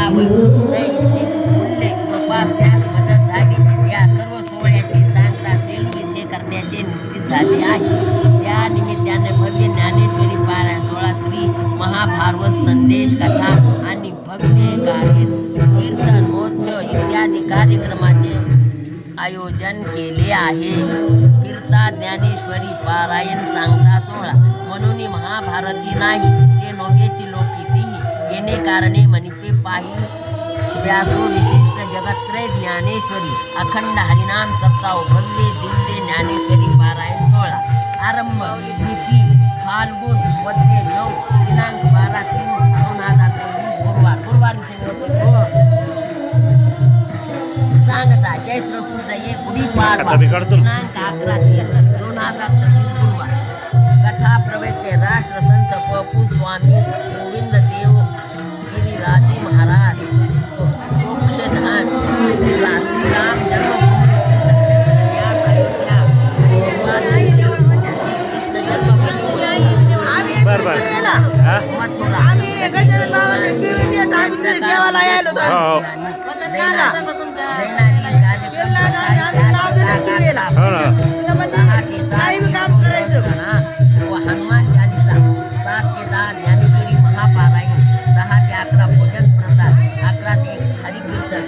उल्लेख तपासण्यास मदत झाली. या सर्व सोहळ्याची सांगता सेलू येथे करण्याचे निश्चित झाले आहे. त्या निमित्ताने भव्य ज्ञानेश्वरी पारायण सोहळा, श्री महाभारत संदेश कथा आणि भव्य कीर्तन महोत्सव इत्यादी कार्यक्रमाचे आयोजन केले आहे. कीर्ता ज्ञानेश्वरी पारायण सांगता सोहळा म्हणून महाभारती नाही ते नोव्हेची लोकितीही येणे कारणे म्हणते पायी व्यासो विशिष्ट जगत्त्रय ज्ञानेश्वरी अखंड हरिनाम सप्ताह भव्य दिव्य ज्ञानेश्वरी पारायण सोहळा आरंभ तिथी फाल्गुन मध्ये 9 दिनांक 12/3/2023 गुरुवार सांगता चैत्र शुद्ध 1 गुढीपाडवा दिनांक 11/3/2023 गुरुवार. कथा प्रवक्ते राष्ट्रसंत पपू स्वामी गोविंद देव गिरिराजी महाराज मोक्षधाम श्रीराम जन्मभूमी हनुमान चालीसा 7 ते 10 ज्ञानेश्वरी महापारायण 10 ते 11 भोजन प्रसाद 11 ते 1 हरिकीर्तन